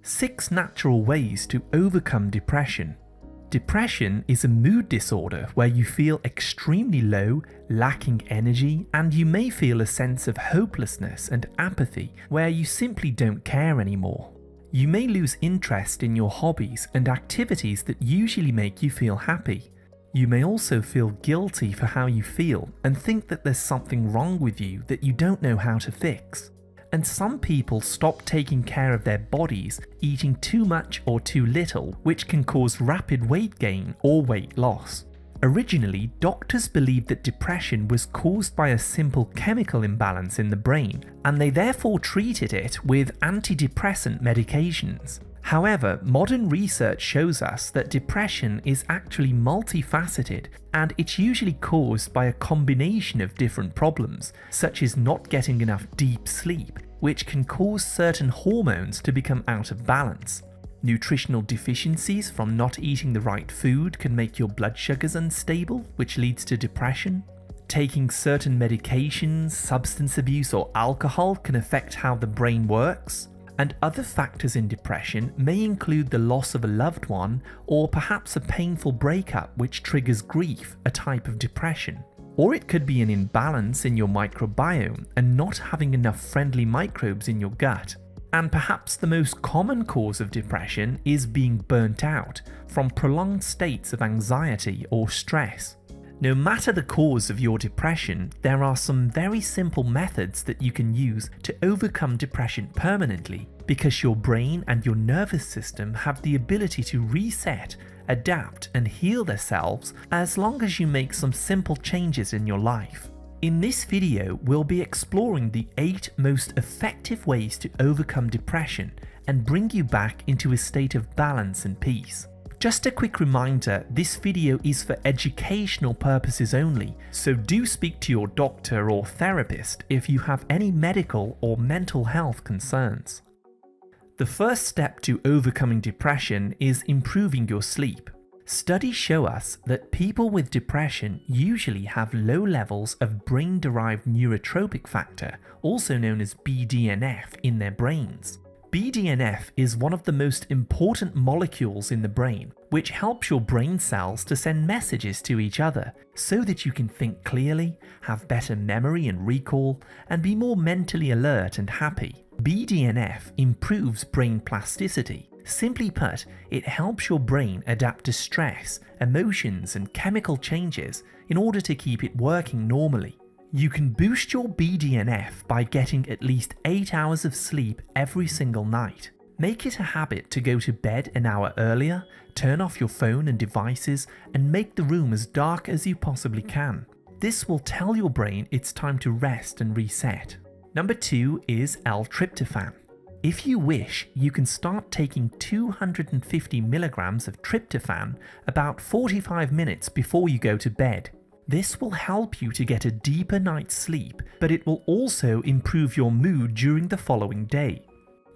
6 natural ways to overcome depression. Depression is a mood disorder where you feel extremely low, lacking energy, and you may feel a sense of hopelessness and apathy where you simply don't care anymore. You may lose interest in your hobbies and activities that usually make you feel happy. You may also feel guilty for how you feel and think that there's something wrong with you that you don't know how to fix. And some people stop taking care of their bodies, eating too much or too little, which can cause rapid weight gain or weight loss. Originally, doctors believed that depression was caused by a simple chemical imbalance in the brain, and they therefore treated it with antidepressant medications. However, modern research shows us that depression is actually multifaceted, and it's usually caused by a combination of different problems, such as not getting enough deep sleep, which can cause certain hormones to become out of balance. Nutritional deficiencies from not eating the right food can make your blood sugars unstable, which leads to depression. Taking certain medications, substance abuse, or alcohol can affect how the brain works. And other factors in depression may include the loss of a loved one, or perhaps a painful breakup which triggers grief, a type of depression. Or it could be an imbalance in your microbiome and not having enough friendly microbes in your gut. And perhaps the most common cause of depression is being burnt out from prolonged states of anxiety or stress. No matter the cause of your depression, there are some very simple methods that you can use to overcome depression permanently, because your brain and your nervous system have the ability to reset, adapt, and heal themselves as long as you make some simple changes in your life. In this video, we'll be exploring the 8 most effective ways to overcome depression and bring you back into a state of balance and peace. Just a quick reminder, this video is for educational purposes only, so do speak to your doctor or therapist if you have any medical or mental health concerns. The first step to overcoming depression is improving your sleep. Studies show us that people with depression usually have low levels of brain-derived neurotrophic factor, also known as BDNF, in their brains. BDNF is one of the most important molecules in the brain, which helps your brain cells to send messages to each other so that you can think clearly, have better memory and recall, and be more mentally alert and happy. BDNF improves brain plasticity. Simply put, it helps your brain adapt to stress, emotions, and chemical changes in order to keep it working normally. You can boost your BDNF by getting at least 8 hours of sleep every single night. Make it a habit to go to bed an hour earlier, turn off your phone and devices, and make the room as dark as you possibly can. This will tell your brain it's time to rest and reset. Number 2 is L-Tryptophan. If you wish, you can start taking 250 milligrams of tryptophan about 45 minutes before you go to bed. This will help you to get a deeper night's sleep, but it will also improve your mood during the following day.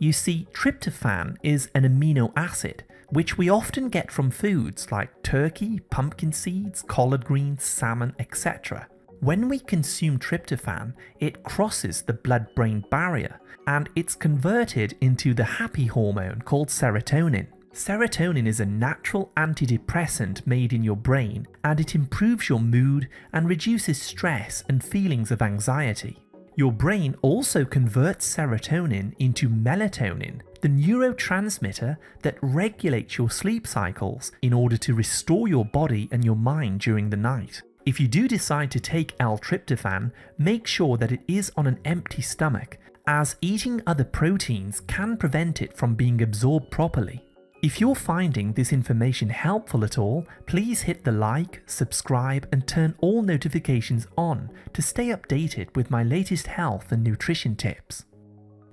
You see, tryptophan is an amino acid, which we often get from foods like turkey, pumpkin seeds, collard greens, salmon, etc. When we consume tryptophan, it crosses the blood-brain barrier, and it's converted into the happy hormone called serotonin. Serotonin is a natural antidepressant made in your brain, and it improves your mood and reduces stress and feelings of anxiety. Your brain also converts serotonin into melatonin, the neurotransmitter that regulates your sleep cycles in order to restore your body and your mind during the night. If you do decide to take L-Tryptophan, make sure that it is on an empty stomach, as eating other proteins can prevent it from being absorbed properly. If you're finding this information helpful at all, please hit the like, subscribe, and turn all notifications on to stay updated with my latest health and nutrition tips.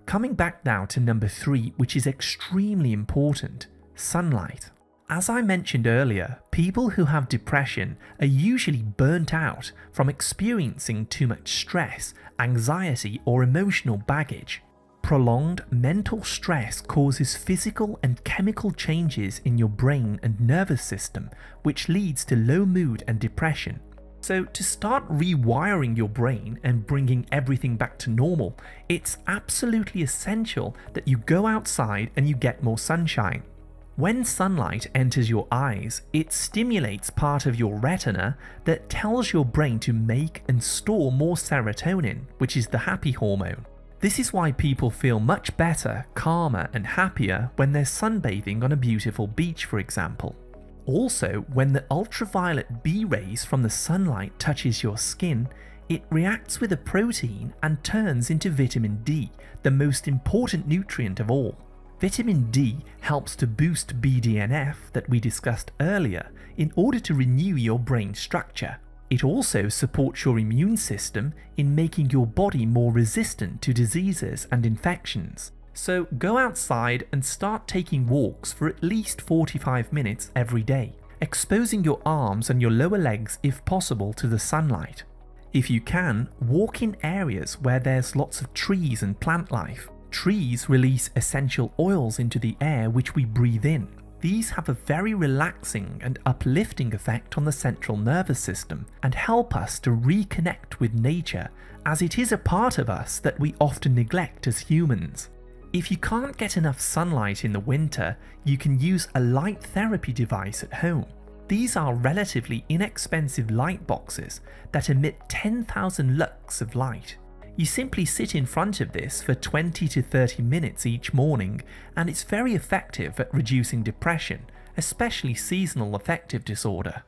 Coming back now to number 3, which is extremely important: sunlight. As I mentioned earlier, people who have depression are usually burnt out from experiencing too much stress, anxiety, or emotional baggage. Prolonged mental stress causes physical and chemical changes in your brain and nervous system, which leads to low mood and depression. So to start rewiring your brain and bringing everything back to normal, it's absolutely essential that you go outside and you get more sunshine. When sunlight enters your eyes, it stimulates part of your retina that tells your brain to make and store more serotonin, which is the happy hormone. This is why people feel much better, calmer and happier when they're sunbathing on a beautiful beach, for example. Also, when the ultraviolet B rays from the sunlight touches your skin, it reacts with a protein and turns into vitamin D, the most important nutrient of all. Vitamin D helps to boost BDNF that we discussed earlier in order to renew your brain structure. It also supports your immune system in making your body more resistant to diseases and infections. So go outside and start taking walks for at least 45 minutes every day, exposing your arms and your lower legs if possible to the sunlight. If you can, walk in areas where there's lots of trees and plant life. Trees release essential oils into the air which we breathe in. These have a very relaxing and uplifting effect on the central nervous system and help us to reconnect with nature, as it is a part of us that we often neglect as humans. If you can't get enough sunlight in the winter, you can use a light therapy device at home. These are relatively inexpensive light boxes that emit 10,000 lux of light. You simply sit in front of this for 20 to 30 minutes each morning, and it's very effective at reducing depression, especially seasonal affective disorder.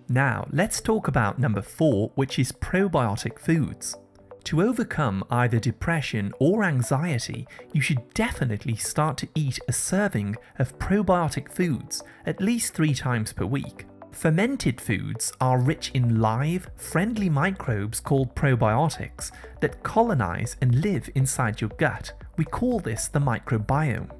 Now, let's talk about number 4, which is probiotic foods. To overcome either depression or anxiety, you should definitely start to eat a serving of probiotic foods at least 3 times per week. Fermented foods are rich in live, friendly microbes called probiotics that colonize and live inside your gut. We call this the microbiome.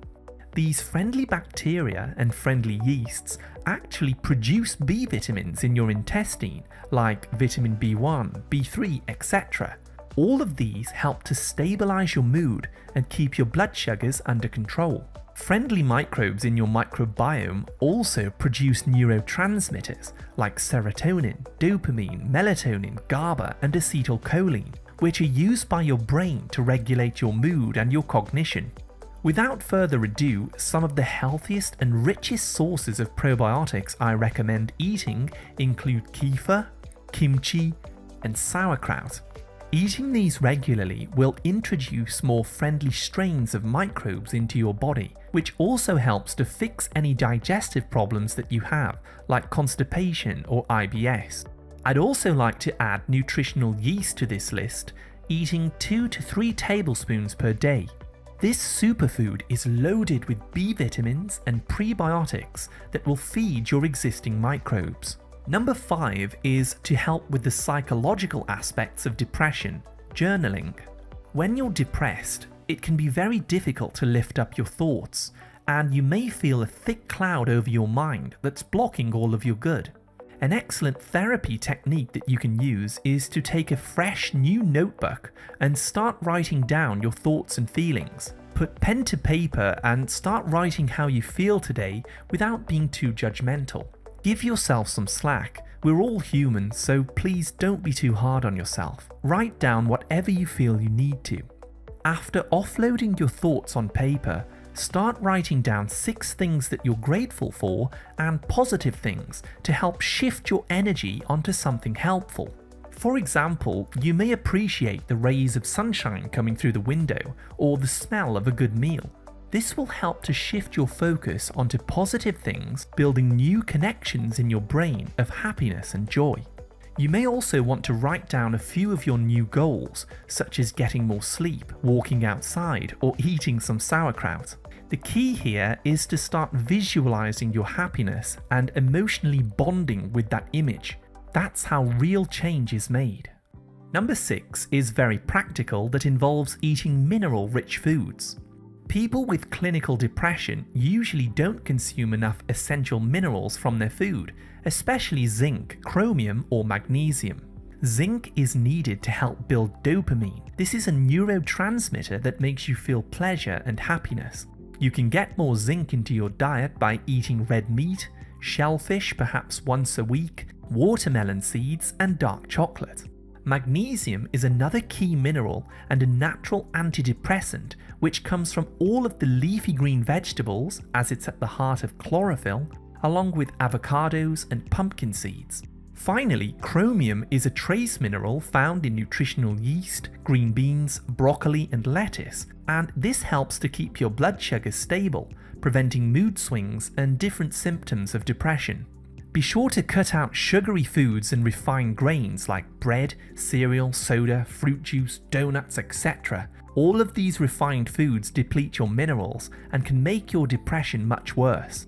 These friendly bacteria and friendly yeasts actually produce B vitamins in your intestine, like vitamin B1, B3, etc. All of these help to stabilize your mood and keep your blood sugars under control. Friendly microbes in your microbiome also produce neurotransmitters like serotonin, dopamine, melatonin, GABA, and acetylcholine, which are used by your brain to regulate your mood and your cognition. Without further ado, some of the healthiest and richest sources of probiotics I recommend eating include kefir, kimchi, and sauerkraut. Eating these regularly will introduce more friendly strains of microbes into your body, which also helps to fix any digestive problems that you have, like constipation or IBS. I'd also like to add nutritional yeast to this list, eating 2 to 3 tablespoons per day. This superfood is loaded with B vitamins and prebiotics that will feed your existing microbes. Number 5 is to help with the psychological aspects of depression, journaling. When you're depressed, it can be very difficult to lift up your thoughts, and you may feel a thick cloud over your mind that's blocking all of your good. An excellent therapy technique that you can use is to take a fresh new notebook and start writing down your thoughts and feelings. Put pen to paper and start writing how you feel today without being too judgmental. Give yourself some slack. We're all human, so please don't be too hard on yourself. Write down whatever you feel you need to. After offloading your thoughts on paper, start writing down 6 things that you're grateful for and positive things to help shift your energy onto something helpful. For example, you may appreciate the rays of sunshine coming through the window or the smell of a good meal. This will help to shift your focus onto positive things, building new connections in your brain of happiness and joy. You may also want to write down a few of your new goals, such as getting more sleep, walking outside, or eating some sauerkraut. The key here is to start visualizing your happiness and emotionally bonding with that image. That's how real change is made. Number 6 is very practical, that involves eating mineral-rich foods. People with clinical depression usually don't consume enough essential minerals from their food, especially zinc, chromium, or magnesium. Zinc is needed to help build dopamine. This is a neurotransmitter that makes you feel pleasure and happiness. You can get more zinc into your diet by eating red meat, shellfish perhaps once a week, watermelon seeds, and dark chocolate. Magnesium is another key mineral and a natural antidepressant which comes from all of the leafy green vegetables, as it's at the heart of chlorophyll, along with avocados and pumpkin seeds. Finally, chromium is a trace mineral found in nutritional yeast, green beans, broccoli, and lettuce, and this helps to keep your blood sugar stable, preventing mood swings and different symptoms of depression. Be sure to cut out sugary foods and refined grains like bread, cereal, soda, fruit juice, donuts, etc. All of these refined foods deplete your minerals and can make your depression much worse.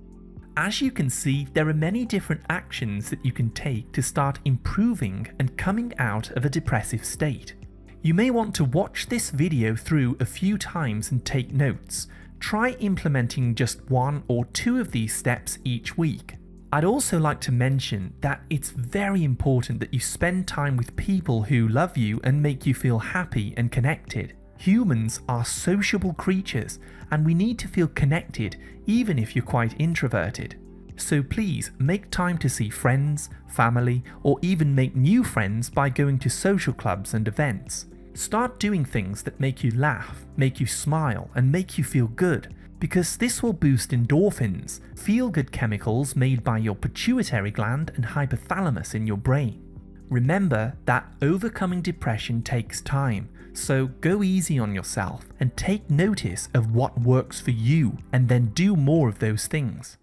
As you can see, there are many different actions that you can take to start improving and coming out of a depressive state. You may want to watch this video through a few times and take notes. Try implementing just 1 or 2 of these steps each week. I'd also like to mention that it's very important that you spend time with people who love you and make you feel happy and connected. Humans are sociable creatures and we need to feel connected even if you're quite introverted. So please make time to see friends, family, or even make new friends by going to social clubs and events. Start doing things that make you laugh, make you smile, and make you feel good, because this will boost endorphins, feel-good chemicals made by your pituitary gland and hypothalamus in your brain. Remember that overcoming depression takes time, so go easy on yourself and take notice of what works for you and then do more of those things.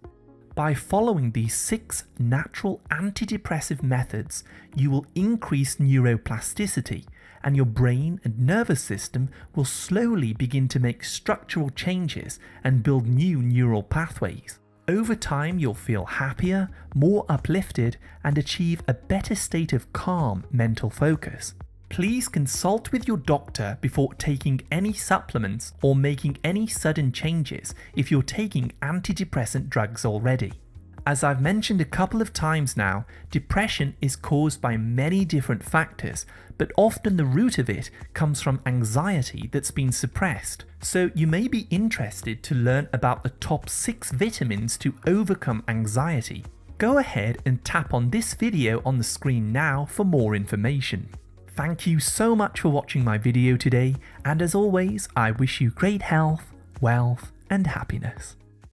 By following these 6 natural antidepressive methods, you will increase neuroplasticity and your brain and nervous system will slowly begin to make structural changes and build new neural pathways. Over time, you'll feel happier, more uplifted, and achieve a better state of calm mental focus. Please consult with your doctor before taking any supplements or making any sudden changes if you're taking antidepressant drugs already. As I've mentioned a couple of times now, depression is caused by many different factors, but often the root of it comes from anxiety that's been suppressed. So you may be interested to learn about the top 6 vitamins to overcome anxiety. Go ahead and tap on this video on the screen now for more information. Thank you so much for watching my video today, and as always, I wish you great health, wealth, and happiness.